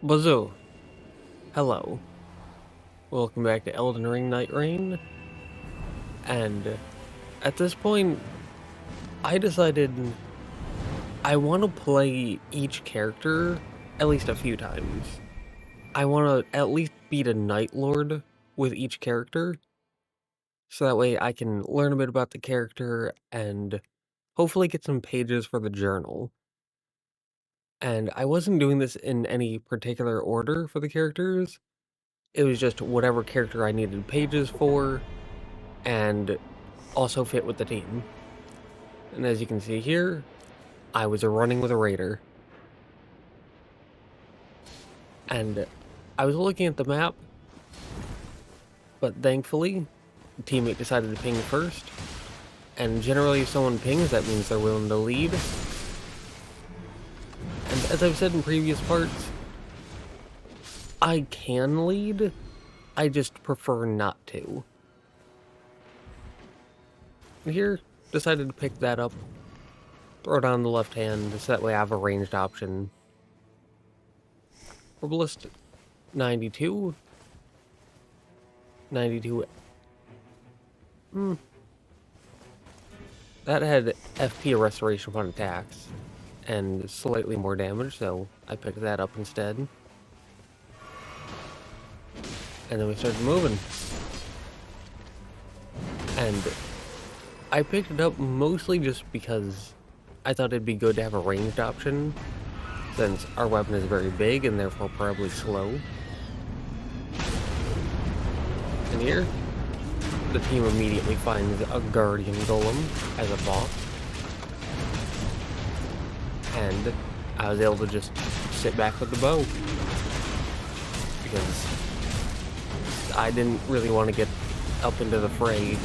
Bazoo, hello. Welcome back to Elden Ring Nightreign. And at this point, I decided I want to play each character at least a few times. I want to at least beat a Night Lord with each character, so that way I can learn a bit about the character and hopefully get some pages for the journal. And I wasn't doing this in any particular order for the characters. It was just whatever character I needed pages for, and also fit with the team. And as you can see here, I was running with a raider. And I was looking at the map, but thankfully, the teammate decided to ping first. And generally, if someone pings, that means they're willing to lead. And as I've said in previous parts, I can lead, I just prefer not to. Here, decided to pick that up, throw it on the left hand, so that way I have a ranged option. Herbalist 92. 92. That had FP restoration on attacks and slightly more damage, so I picked that up instead. And then we started moving. And I picked it up mostly just because I thought it'd be good to have a ranged option, since our weapon is very big and therefore probably slow. And here, the team immediately finds a guardian golem as a boss. And I was able to just sit back with the bow, because I didn't really want to get up into the fray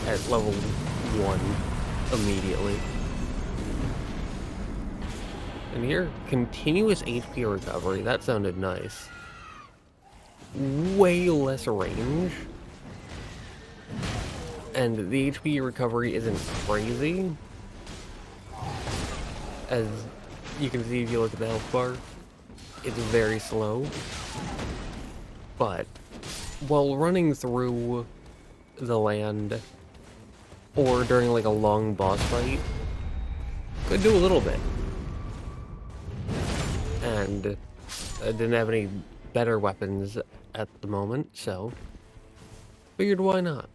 at level 1 immediately. And here, continuous HP recovery, that sounded nice. Way less range. And the HP recovery isn't crazy. As you can see if you look at the health bar, it's very slow. But while running through the land, or during like a long boss fight, could do a little bit. And I didn't have any better weapons at the moment, so figured why not.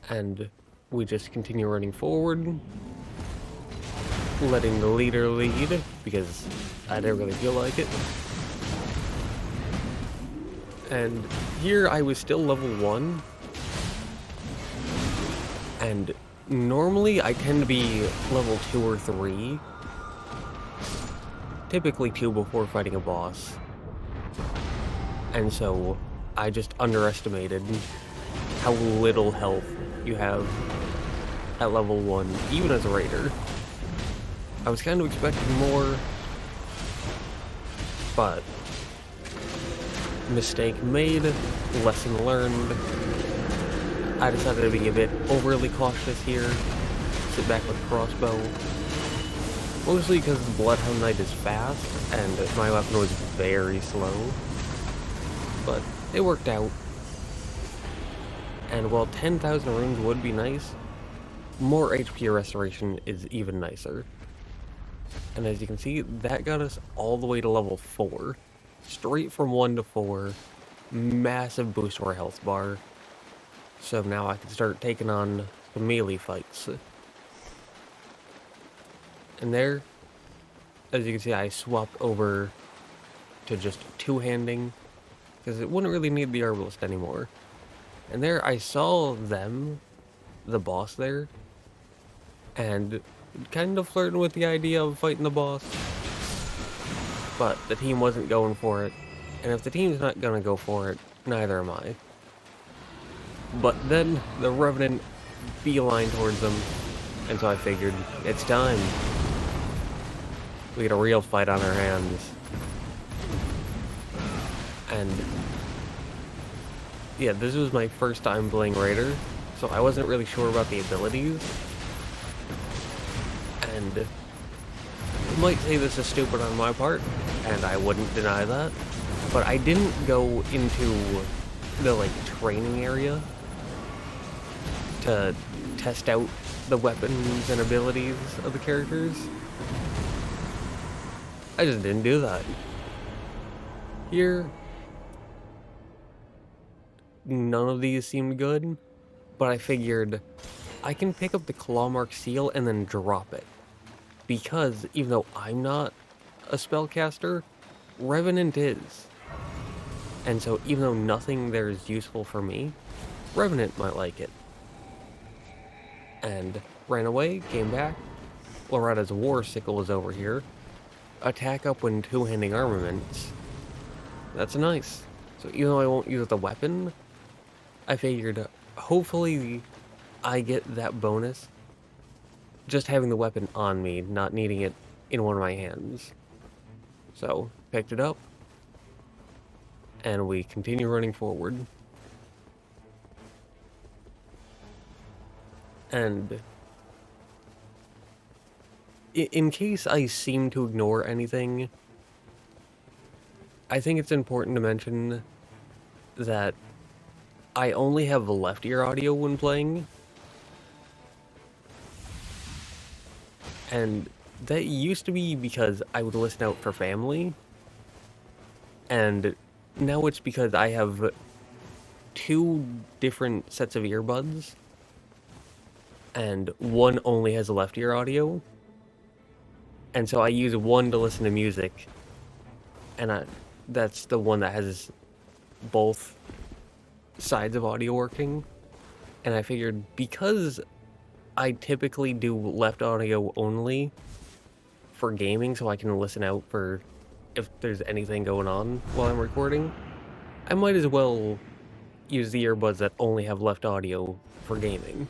And we just continue running forward, letting the leader lead, because I didn't really feel like it. And here I was still level 1, and normally I tend to be level 2 or 3, typically 2 before fighting a boss. And so I just underestimated how little health you have at level 1, even as a raider. I was kind of expecting more, but mistake made, lesson learned. I decided to be a bit overly cautious here, sit back with a crossbow. Mostly because the Bloodhound Knight is fast, and my weapon was very slow. But it worked out. And while 10,000 runes would be nice, more HP restoration is even nicer. And as you can see, that got us all the way to level 4. Straight from 1 to 4. Massive boost to our health bar. So now I can start taking on the melee fights. And there, as you can see, I swapped over to just two-handing, because it wouldn't really need the herbalist anymore. And there I saw them, the boss there, and kind of flirting with the idea of fighting the boss. But the team wasn't going for it, and if the team's not gonna go for it, neither am I. But then the Revenant beeline towards them, and so I figured, it's time. We get a real fight on our hands. And yeah, this was my first time playing Raider, so I wasn't really sure about the abilities. And You might say this is stupid on my part, and I wouldn't deny that, but I didn't go into the, like, training area to test out the weapons and abilities of the characters. I just didn't do that. Here, none of these seemed good, but I figured I can pick up the claw mark seal and then drop it. Because even though I'm not a spellcaster, Revenant is. And so even though nothing there is useful for me, Revenant might like it. And ran away, came back. Loretta's war sickle is over here. Attack up when two-handing armaments. That's nice. So even though I won't use the weapon, I figured hopefully I get that bonus just having the weapon on me, not needing it in one of my hands. So, picked it up, and we continue running forward. And in case I seem to ignore anything, I think it's important to mention that I only have left ear audio when playing. And that used to be because I would listen out for family. And now it's because I have 2 different sets of earbuds. And one only has left ear audio. And so I use one to listen to music. And that's the one that has both sides of audio working. And I figured because I typically do left audio only for gaming so I can listen out for if there's anything going on while I'm recording, I might as well use the earbuds that only have left audio for gaming.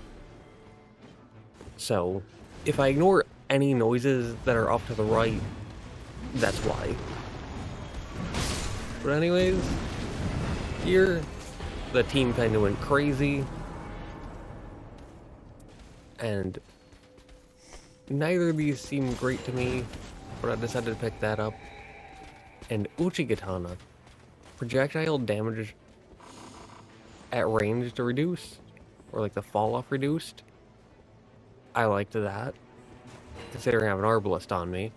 So, if I ignore any noises that are off to the right, that's why. But anyways, here, the team kind of went crazy. And neither of these seemed great to me, but I decided to pick that up. And Uchigatana, projectile damage at range to reduce, or like the fall off reduced. I liked that, considering I have an arbalist on me,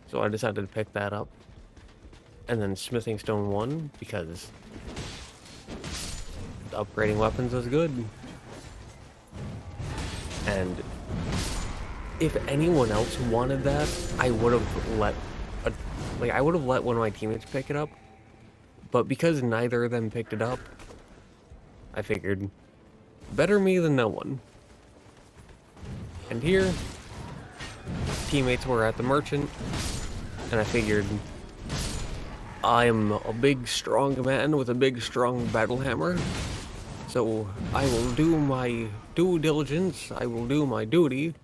so I decided to pick that up. And then Smithing Stone 1, because upgrading weapons is good. And if anyone else wanted that, I would have let one of my teammates pick it up. But because neither of them picked it up, I figured, better me than no one. And here, teammates were at the merchant, and I figured, I'm a big, strong man with a big, strong battle hammer. So I will do my due diligence, I will do my duty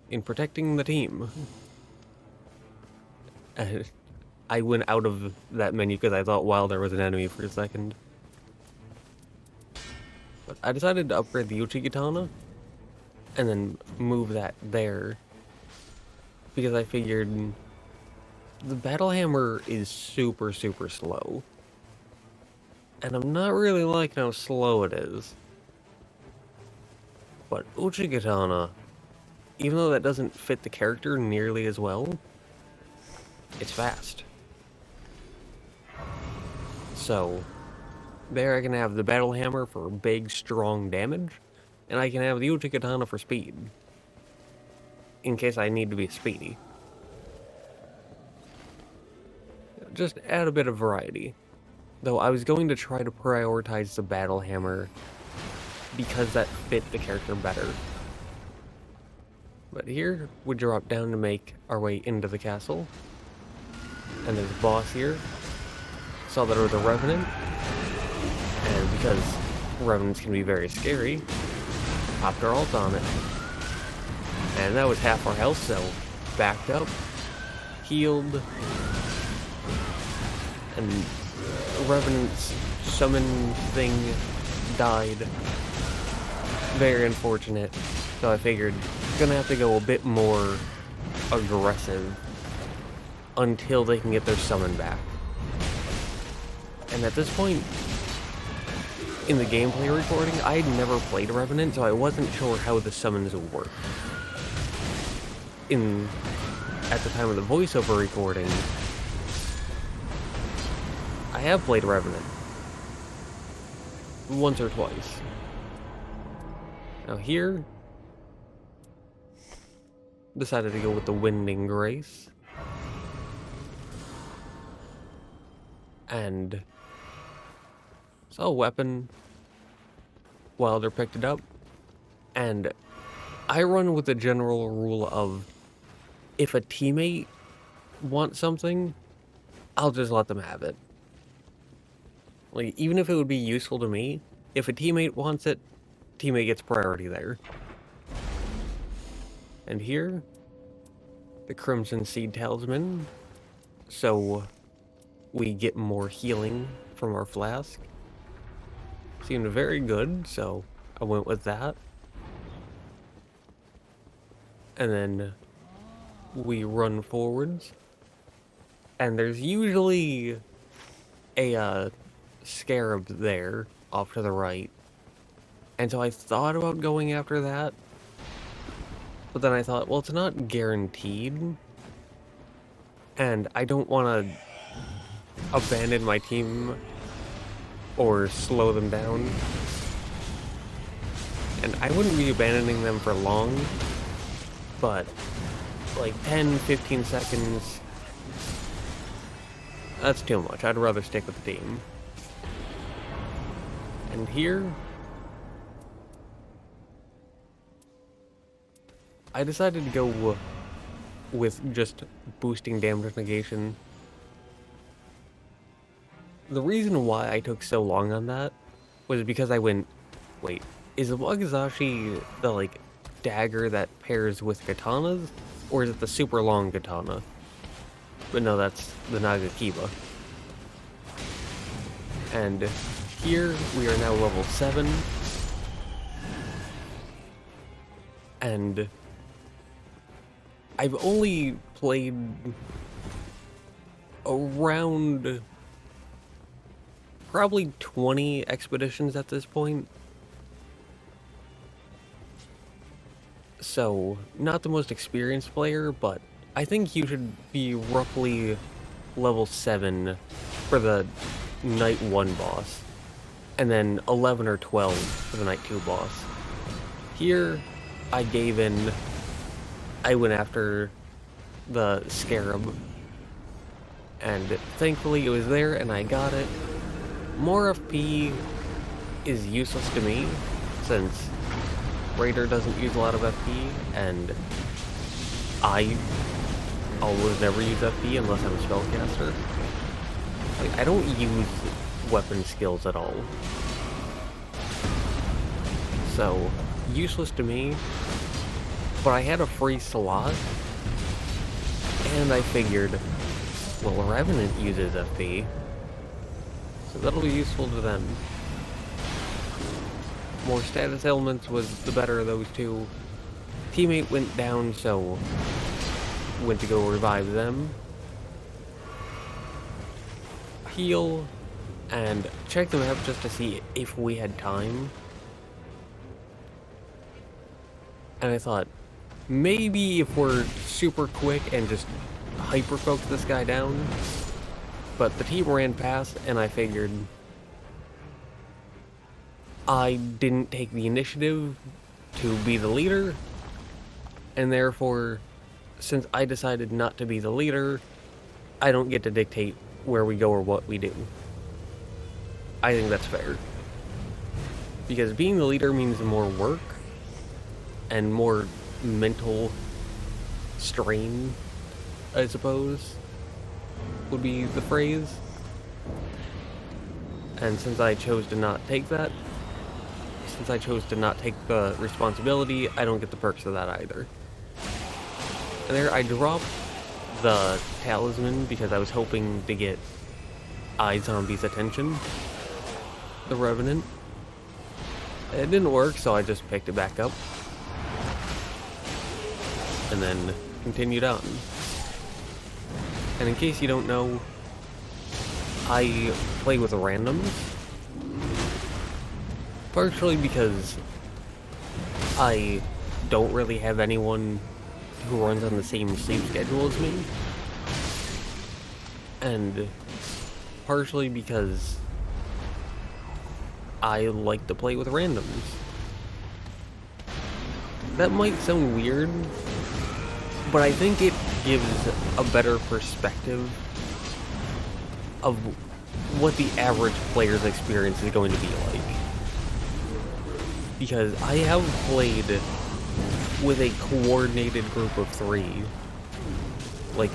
in protecting the team. And I went out of that menu because I thought Wilder was an enemy for a second. But I decided to upgrade the Uchigatana and then move that there. Because I figured the battle hammer is super, super slow. And I'm not really liking how slow it is. But Uchigatana, even though that doesn't fit the character nearly as well, it's fast. So, there I can have the battle hammer for big, strong damage, and I can have the Uchigatana for speed, in case I need to be speedy. Just add a bit of variety. Though I was going to try to prioritize the battle hammer because that fit the character better. But here, we drop down to make our way into the castle. And there's a boss here. Saw that it was a Revenant. And because Revenants can be very scary, popped our ult on it. And that was half our health, so backed up, healed, and Revenant's summon thing died. Very unfortunate. So I figured, gonna have to go a bit more aggressive until they can get their summon back. And at this point, in the gameplay recording, I had never played Revenant, so I wasn't sure how the summons would work. At the time of the voiceover recording, I have played Revenant. Once or twice. Now here, decided to go with the Winding Grace. And saw a weapon. Wilder picked it up. And I run with the general rule of, if a teammate wants something, I'll just let them have it. Like, even if it would be useful to me, if a teammate wants it, teammate gets priority there. And here, the Crimson Seed Talisman. So we get more healing from our flask. Seemed very good, so I went with that. And then we run forwards. And there's usually a scarab there, off to the right. And so I thought about going after that. But then I thought, well, it's not guaranteed. And I don't want to abandon my team or slow them down. And I wouldn't be abandoning them for long, but like 10, 15 seconds, that's too much. I'd rather stick with the team. And here, I decided to go with just boosting damage negation. The reason why I took so long on that was because I went, wait, is the Wakizashi the, like, dagger that pairs with katanas? Or is it the super long katana? But no, that's the Nagakiba. And here, we are now level 7. And I've only played around probably 20 expeditions at this point. So, not the most experienced player, but I think you should be roughly level 7 for the Night 1 boss, and then 11 or 12 for the Night 2 boss. Here, I went after the Scarab, and thankfully it was there and I got it. More FP is useless to me, since Raider doesn't use a lot of FP, and I almost never use FP unless I'm a spellcaster. Like, I don't use weapon skills at all. So, useless to me, but I had a free slot, and I figured, well, Revenant uses FP, so that'll be useful to them. More status elements was the better of those two. Teammate went down, so went to go revive them. Heal, and check the map just to see if we had time. And I thought, maybe if we're super quick and just hyper-focus this guy down. But the team ran past, and I figured I didn't take the initiative to be the leader, and therefore, since I decided not to be the leader, I don't get to dictate where we go or what we do. I think that's fair. Because being the leader means more work, and more mental strain, I suppose, would be the phrase. And since I chose to not take that, since I chose to not take the responsibility, I don't get the perks of that either. And there, I dropped the talisman because I was hoping to get iZombie's attention, the Revenant. It didn't work, so I just picked it back up. And then continued on. And in case you don't know, I play with randoms. Partially because I don't really have anyone who runs on the same sleep schedule as me. And partially because I like to play with randoms. That might sound weird, but I think it gives a better perspective of what the average player's experience is going to be like. Because I have played with a coordinated group of 3, like,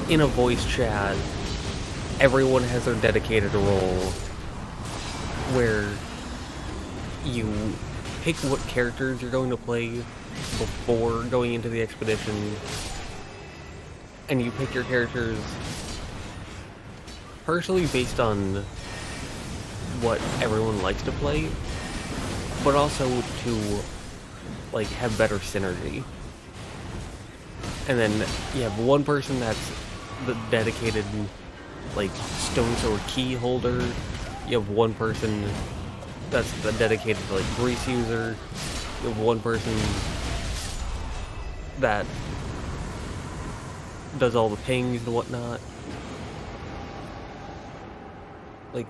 in a voice chat, everyone has their dedicated role, where you pick what characters you're going to play before going into the expedition, and you pick your characters partially based on what everyone likes to play, but also to, like, have better synergy. And then you have one person that's the dedicated, like, stone sword key holder. You have one person that's the dedicated, like, grease user. You have one person that does all the pings and whatnot. Like,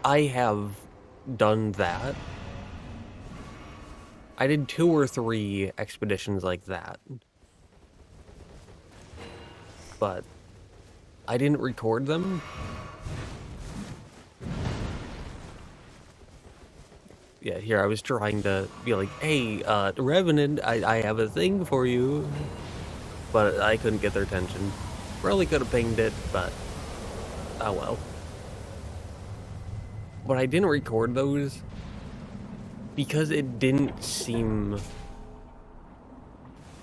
I have done that. I did 2 or 3 expeditions like that. But I didn't record them. Yeah, here I was trying to be like, hey, Revenant, I have a thing for you. But I couldn't get their attention. Probably could have pinged it, but oh well. But I didn't record those because it didn't seem,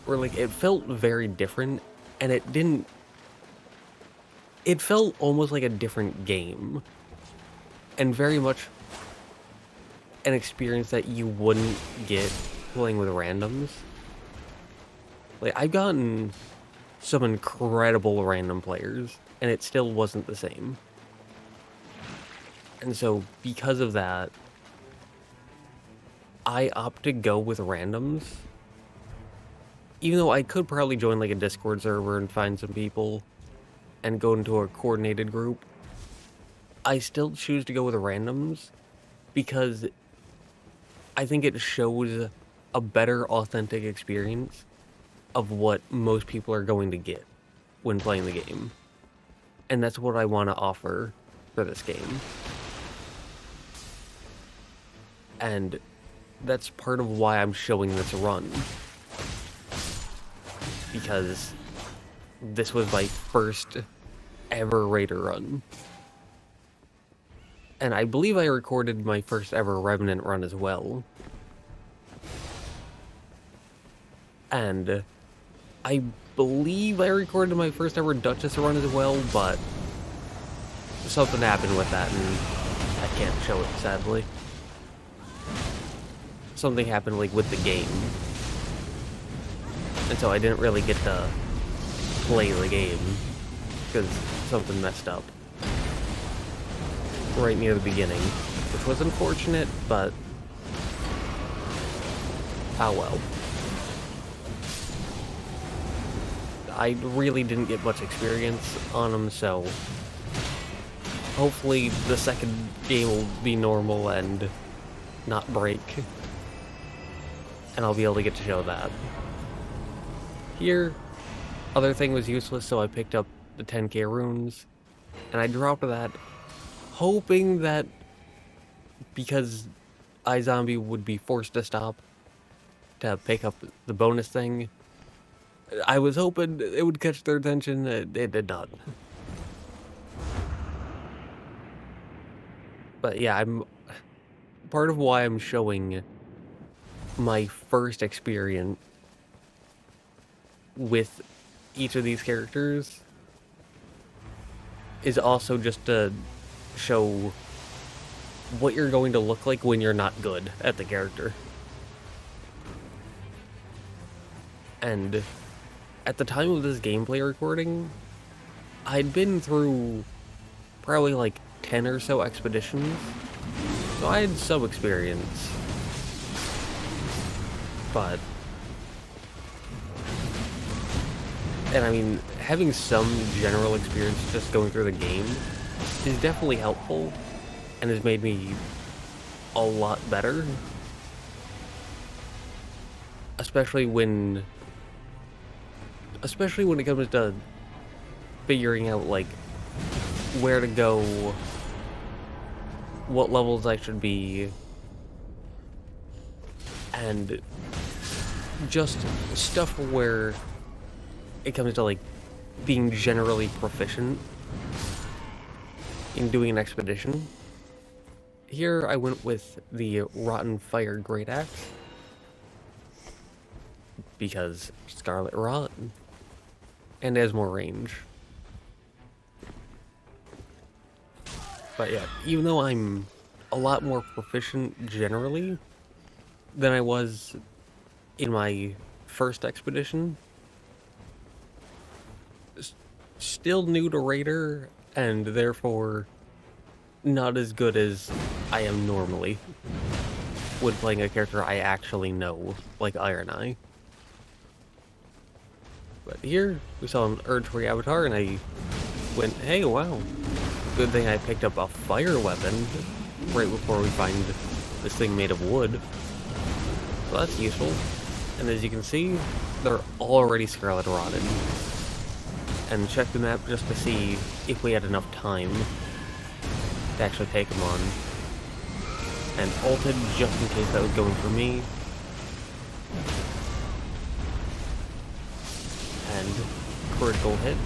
or like, it felt very different, and it felt almost like a different game, and very much an experience that you wouldn't get playing with randoms. Like, I've gotten some incredible random players, and it still wasn't the same. And so, because of that, I opt to go with randoms. Even though I could probably join, like, a Discord server and find some people and go into a coordinated group, I still choose to go with randoms because I think it shows a better, authentic experience of what most people are going to get when playing the game. And that's what I want to offer for this game. And that's part of why I'm showing this run. Because this was my first ever Raider run. And I believe I recorded my first ever Revenant run as well. And I believe I recorded my first ever Duchess run as well, but something happened with that and I can't show it, sadly. Something happened, like, with the game. And so I didn't really get to play the game because something messed up right near the beginning, which was unfortunate, but oh well. I really didn't get much experience on them, so hopefully the second game will be normal and not break, and I'll be able to get to show that. Here, other thing was useless, so I picked up the 10k runes, and I dropped that, hoping that because iZombie would be forced to stop to pick up the bonus thing, I was hoping it would catch their attention. It did not. But yeah, part of why I'm showing my first experience with each of these characters is also just to show what you're going to look like when you're not good at the character. And at the time of this gameplay recording, I'd been through probably like 10 or so expeditions, so I had some experience. But, and I mean, having some general experience just going through the game is definitely helpful and has made me a lot better. Especially when it comes to figuring out, like, where to go, what levels I should be, and just stuff where it comes to, like, being generally proficient in doing an expedition. Here I went with the Rotten Fire Great Axe, because Scarlet Rot, and has more range. But yeah, even though I'm a lot more proficient generally than I was in my first expedition, still new to Raider, and therefore not as good as I am normally when playing a character I actually know, like Iron Eye. But here, we saw an Urge-free avatar, and I went, hey, wow. Good thing I picked up a fire weapon right before we find this thing made of wood. So that's useful. And as you can see, they're already Scarlet Rotted. And check the map just to see if we had enough time to actually take them on. And ulted just in case that was going for me. And critical hit.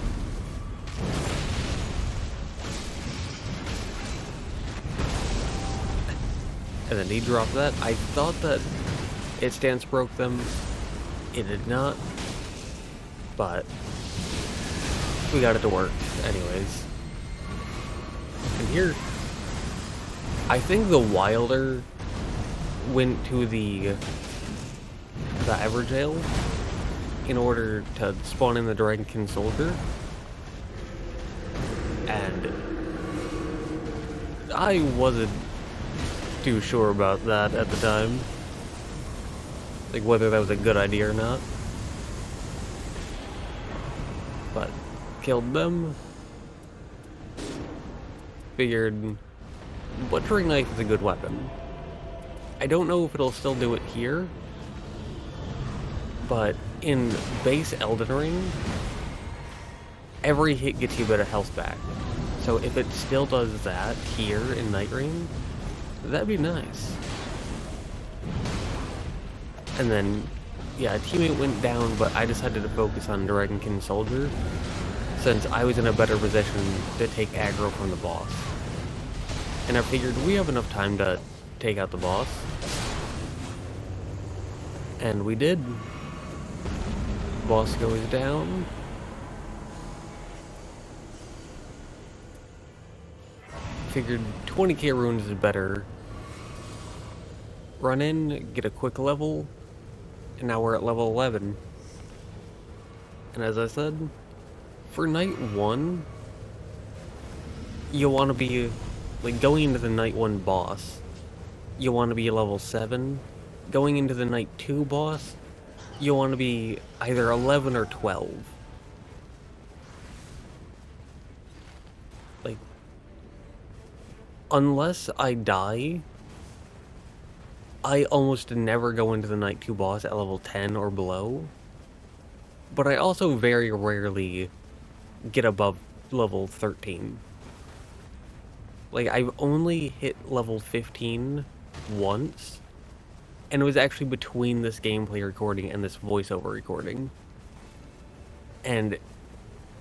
And then he dropped that. I thought that its stance broke them. It did not. But we got it to work anyways. And here, I think the Wilder went to the Everjail in order to spawn in the Dragonkin Soldier. And I wasn't too sure about that at the time. Like whether that was a good idea or not. But killed them. Figured butchering knife is a good weapon. I don't know if it'll still do it here, but in base Elden Ring, every hit gets you a bit of health back. So if it still does that here in Nightreign, that'd be nice. And then, yeah, a teammate went down, but I decided to focus on Dragonkin Soldier, since I was in a better position to take aggro from the boss. And I figured we have enough time to take out the boss. And we did. Boss goes down. Figured 20k runes is better. Run in, get a quick level, and now we're at level 11. And as I said, for night 1, you want to be, like, going into the night 1 boss, you want to be level 7. Going into the night 2 boss, you want to be either 11 or 12. Like, unless I die, I almost never go into the night 2 boss at level 10 or below. But I also very rarely get above level 13. Like, I've only hit level 15 once, and it was actually between this gameplay recording and this voiceover recording. And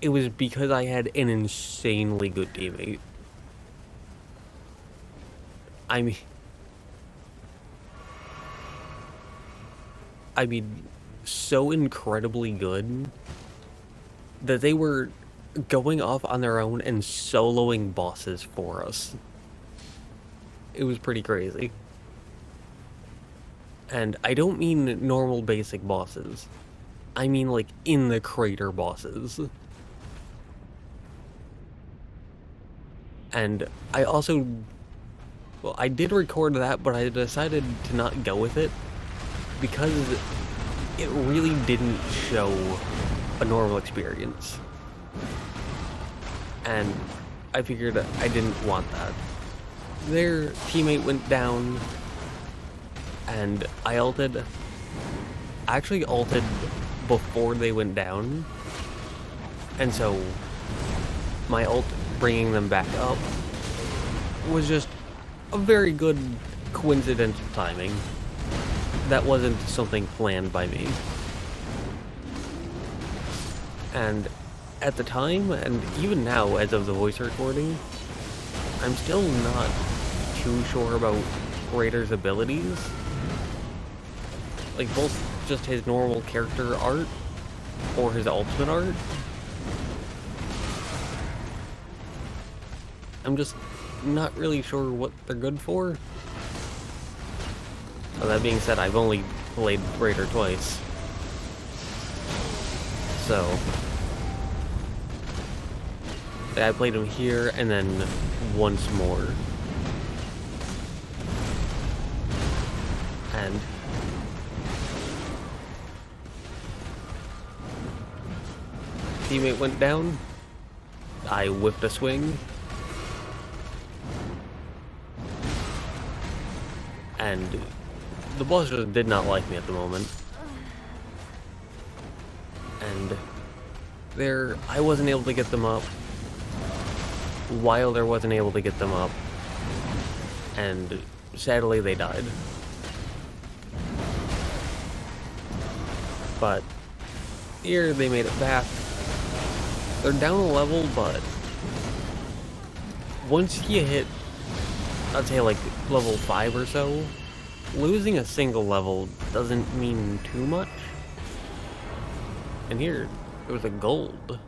it was because I had an insanely good teammate. I mean, so incredibly good that they were going off on their own and soloing bosses for us. It was pretty crazy. And I don't mean normal basic bosses. I mean, like, in the crater bosses. And I also, well, I did record that, but I decided to not go with it because it really didn't show a normal experience. And I figured I didn't want that. Their teammate went down, and I ulted. I actually ulted before they went down, and so my ult bringing them back up was just a very good coincidental timing. That wasn't something planned by me. And at the time, and even now as of the voice recording, I'm still not too sure about Raider's abilities. Like, both just his normal character art or his ultimate art. I'm just not really sure what they're good for. So that being said, I've only played Raider twice. So I played him here and then once more. And teammate went down. I whipped a swing. And the boss just did not like me at the moment. And I wasn't able to get them up. Wilder wasn't able to get them up. And sadly they died. But here they made it back. They're down a level, but once you hit, I'd say like level 5 or so, losing a single level doesn't mean too much. And here, there was a gold.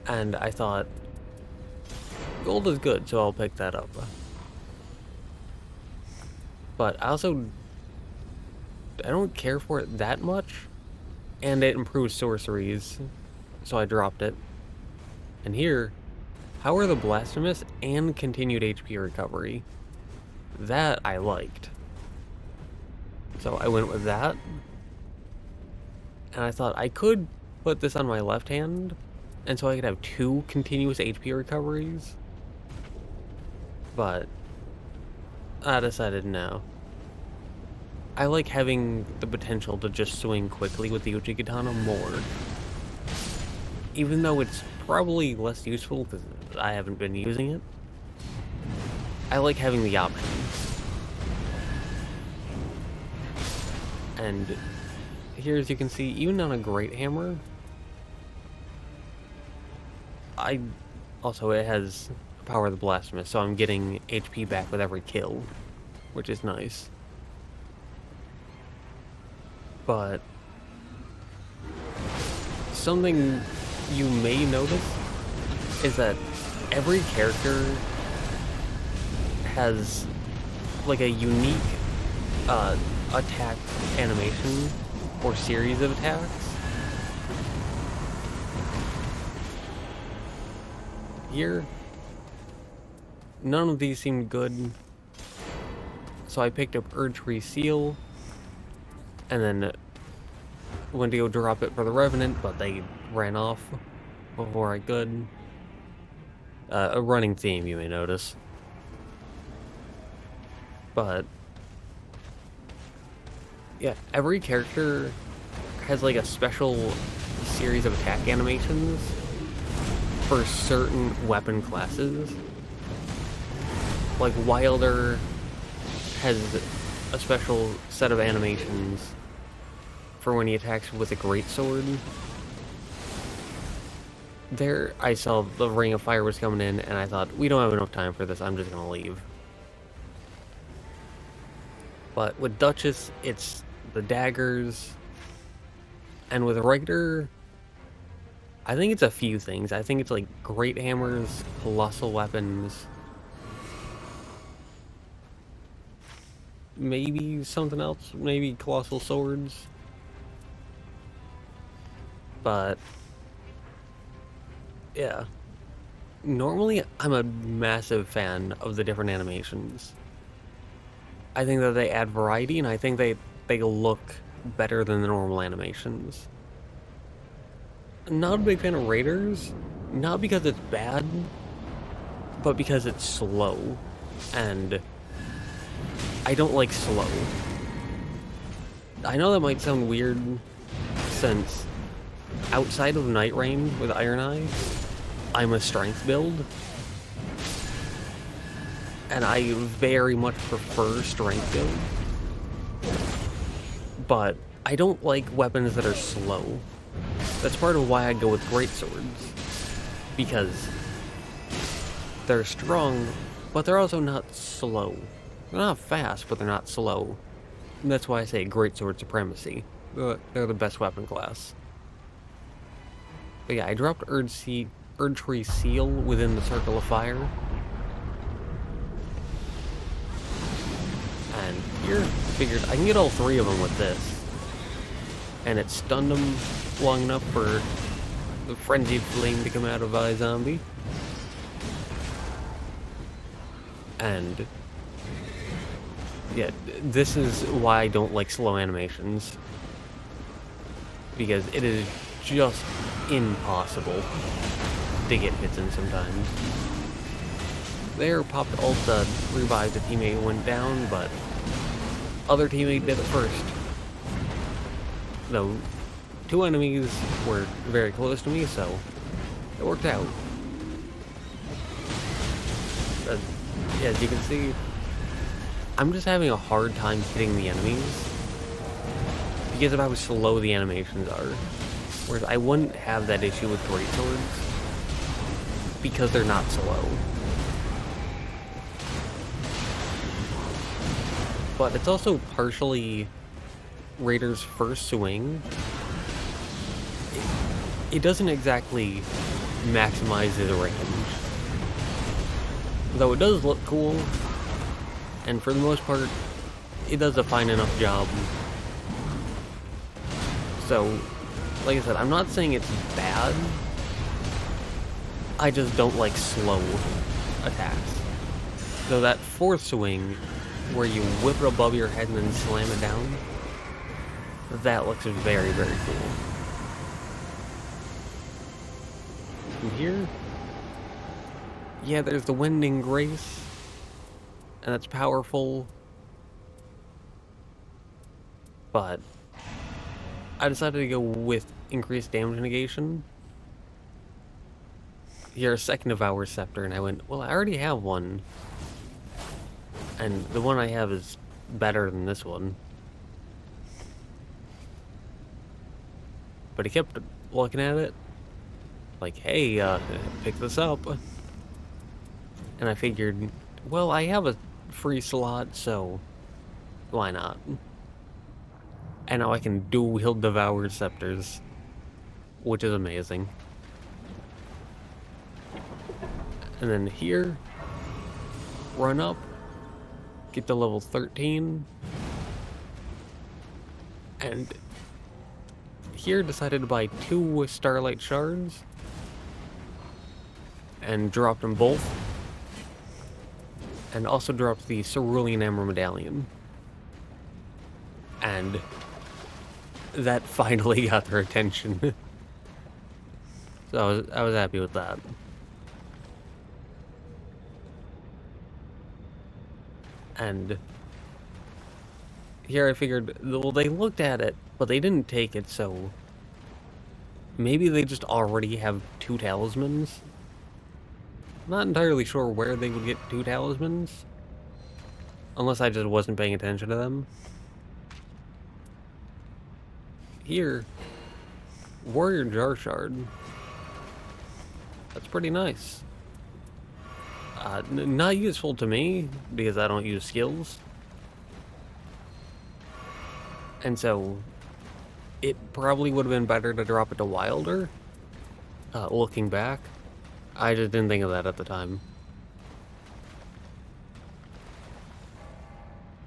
And I thought, gold is good, so I'll pick that up. But I don't care for it that much, and it improves sorceries, so I dropped it. And here, Power the Blasphemous and continued HP recovery. That I liked. So I went with that. And I thought I could put this on my left hand, and so I could have 2 continuous HP recoveries. But I decided no. I like having the potential to just swing quickly with the Uchigatana more. Even though it's probably less useful because I haven't been using it, I like having the option. And here, as you can see, even on a Great Hammer, it has Power of the Blasphemous, so I'm getting HP back with every kill, which is nice. But something you may notice is that every character has like a unique attack animation or series of attacks. Here, none of these seemed good, so I picked up Urge Reseal and then went to go drop it for the Revenant, but they ran off before I could. A running theme, you may notice. But yeah, every character has like a special series of attack animations for certain weapon classes. Like Wilder has a special set of animations for when he attacks with a greatsword. There, I saw the Ring of Fire was coming in, and I thought, we don't have enough time for this, I'm just gonna leave. But with Duchess, it's the daggers, and with Raider, I think it's a few things. I think it's like Great Hammers, Colossal Weapons, maybe something else, maybe Colossal Swords. But Yeah. Normally, I'm a massive fan of the different animations. I think that they add variety, and I think they look better than the normal animations. Not a big fan of Raiders, not because it's bad, but because it's slow, and I don't like slow. I know that might sound weird, since outside of Nightreign with Iron Eye, I'm a strength build, and I very much prefer strength build, but I don't like weapons that are slow. That's part of why I go with greatswords, because they're strong, but they're also not slow. They're not fast, but they're not slow. And that's why I say greatsword supremacy. They're the best weapon class. But yeah, I dropped Erd Tree Seal within the Circle of Fire. And here, figured I can get all three of them with this. And it stunned them long enough for the Frenzied Flame to come out of iZombie. And yeah, this is why I don't like slow animations. Because it is just impossible to get hits in sometimes. There, popped ult to revive the teammate went down, but other teammate did it first. Though, two enemies were very close to me, so it worked out. As you can see, I'm just having a hard time hitting the enemies, because of how slow the animations are. Whereas I wouldn't have that issue with greatswords, because they're not slow. But it's also partially Raider's first swing. It doesn't exactly maximize his range. Though it does look cool, and for the most part, it does a fine enough job. So, like I said, I'm not saying it's bad, I just don't like slow attacks. So that fourth swing, where you whip it above your head and then slam it down, that looks very, very cool. And here, yeah, there's the Wending Grace, and that's powerful, but I decided to go with increased damage negation. Here, a second Devour Scepter, and I went, well, I already have one, and the one I have is better than this one. But he kept looking at it, like, hey, pick this up. And I figured, well, I have a free slot, so why not? And now I can dual-wield Devour Scepters, which is amazing. And then here, run up, get to level 13, and here decided to buy 2 Starlight Shards, and dropped them both, and also dropped the Cerulean Emerald Medallion. And that finally got their attention. So I was happy with that. And here I figured, well, they looked at it, but they didn't take it, so maybe they just already have 2 talismans. Not entirely sure where they would get 2 talismans, unless I just wasn't paying attention to them. Here, Warrior Jar Shard. That's pretty nice. Not useful to me, because I don't use skills. And so, it probably would have been better to drop it to Wilder, looking back. I just didn't think of that at the time.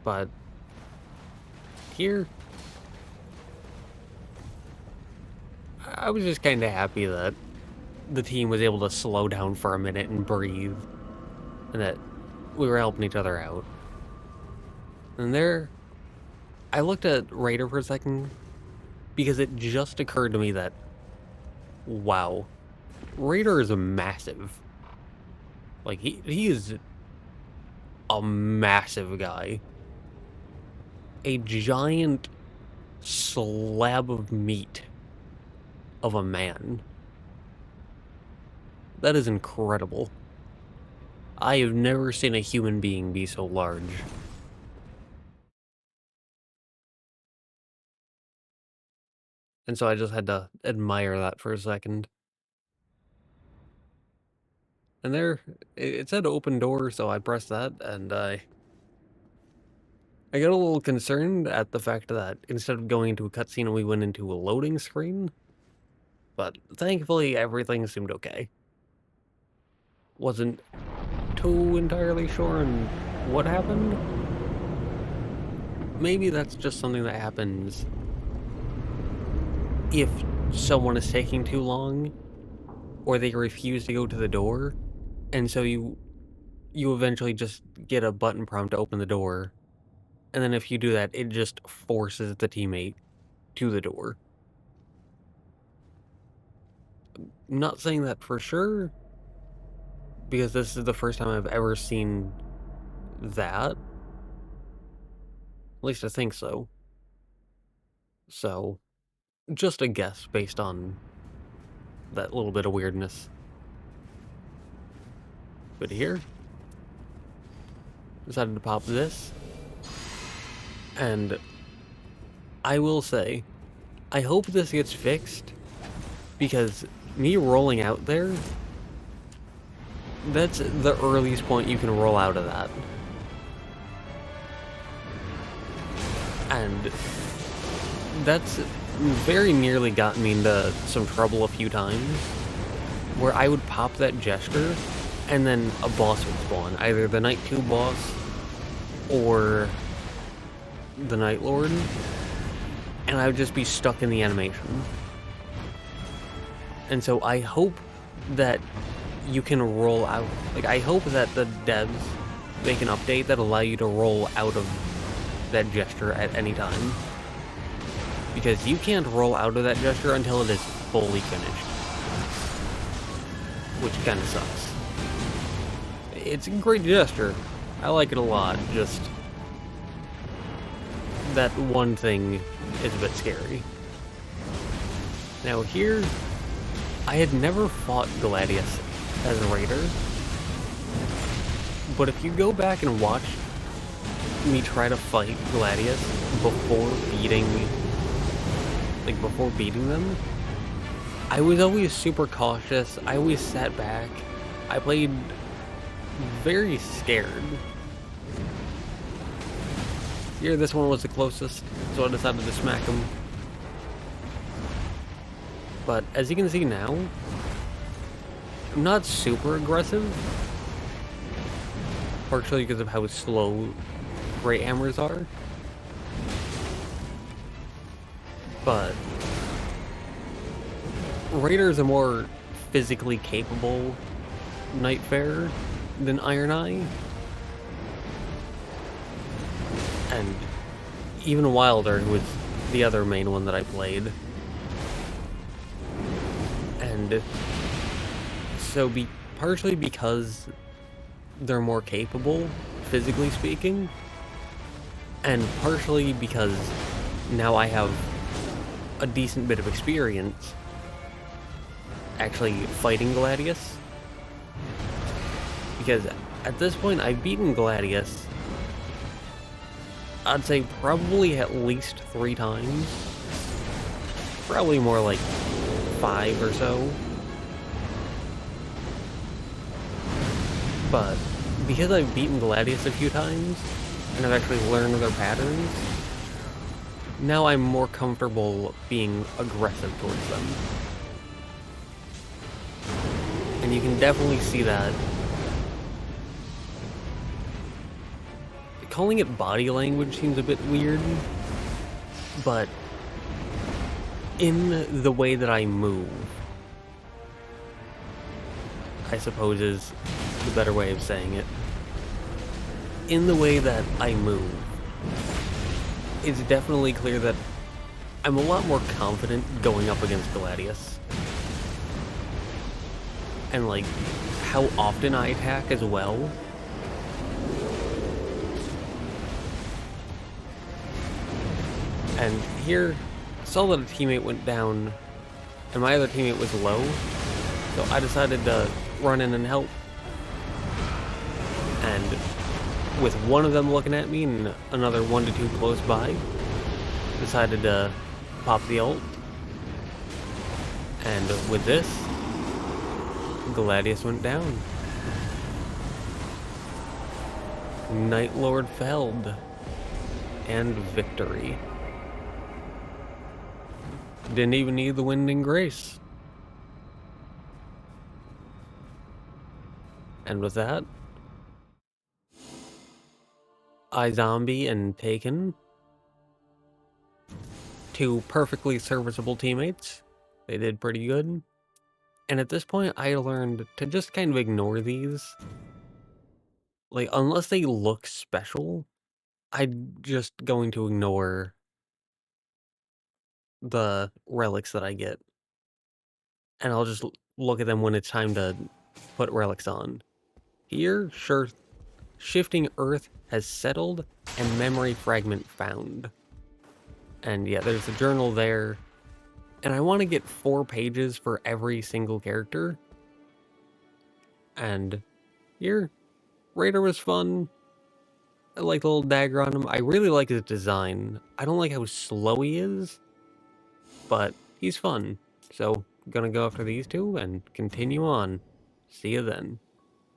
But here, I was just kind of happy that the team was able to slow down for a minute and breathe, and that we were helping each other out. And there, I looked at Raider for a second, because it just occurred to me that, wow, Raider is massive. Like, he is a massive guy. A giant slab of meat of a man. That is incredible. I have never seen a human being be so large. And so I just had to admire that for a second. And there, it said open door, so I pressed that, and I got a little concerned at the fact that instead of going into a cutscene, we went into a loading screen. But thankfully, everything seemed okay. Wasn't too entirely sure on what happened. Maybe that's just something that happens if someone is taking too long, or they refuse to go to the door, and so you eventually just get a button prompt to open the door, and then if you do that, it just forces the teammate to the door. I'm not saying that for sure, because this is the first time I've ever seen that. At least I think so. So, just a guess based on that little bit of weirdness. But here, decided to pop this, and I will say, I hope this gets fixed, because me rolling out there, that's the earliest point you can roll out of that. And that's very nearly gotten me into some trouble a few times, where I would pop that gesture, and then a boss would spawn, either the Night 2 boss, or the Night Lord, and I would just be stuck in the animation. And so I hope that you can roll out, like, I hope that the devs make an update that allow you to roll out of that gesture at any time. Because you can't roll out of that gesture until it is fully finished. Which kind of sucks. It's a great gesture. I like it a lot, just that one thing is a bit scary. Now here, I had never fought Gladius as a raider, but if you go back and watch me try to fight Gladius before beating them, I was always super cautious. I always sat back. I played very scared. Here, this one was the closest, so I decided to smack him. But as you can see now, I'm not super aggressive, partially because of how slow great hammers are. But Raider is a more physically capable Nightfarer than Iron Eye. And even Wilder, who was the other main one that I played. And so partially because they're more capable, physically speaking, and partially because now I have a decent bit of experience actually fighting Gladius. Because at this point, I've beaten Gladius, I'd say probably at least 3 times. Probably more like 5 or so. But because I've beaten Gladius a few times, and I've actually learned their patterns, now I'm more comfortable being aggressive towards them. And you can definitely see that. Calling it body language seems a bit weird, but in the way that I move, I suppose is the better way of saying it. In the way that I move, it's definitely clear that I'm a lot more confident going up against Gladius. And like, how often I attack as well. And here, I saw that a teammate went down, and my other teammate was low, so I decided to run in and help. And with one of them looking at me and another 1 to 2 close by, decided to pop the ult. And with this, Gladius went down. Night Lord felled. And victory. Didn't even need the wind and grace. And with that, iZombie and Taken, 2 perfectly serviceable teammates. They did pretty good. And at this point, I learned to just kind of ignore these. Like, unless they look special, I'm just going to ignore the relics that I get. And I'll just look at them when it's time to put relics on. Here, sure, shifting earth has settled and memory fragment found. And yeah, there's a journal there. And I want to get 4 pages for every single character. And here, Raider was fun. I like the little dagger on him. I really like his design. I don't like how slow he is, but he's fun. So, gonna go after these 2 and continue on. See you then.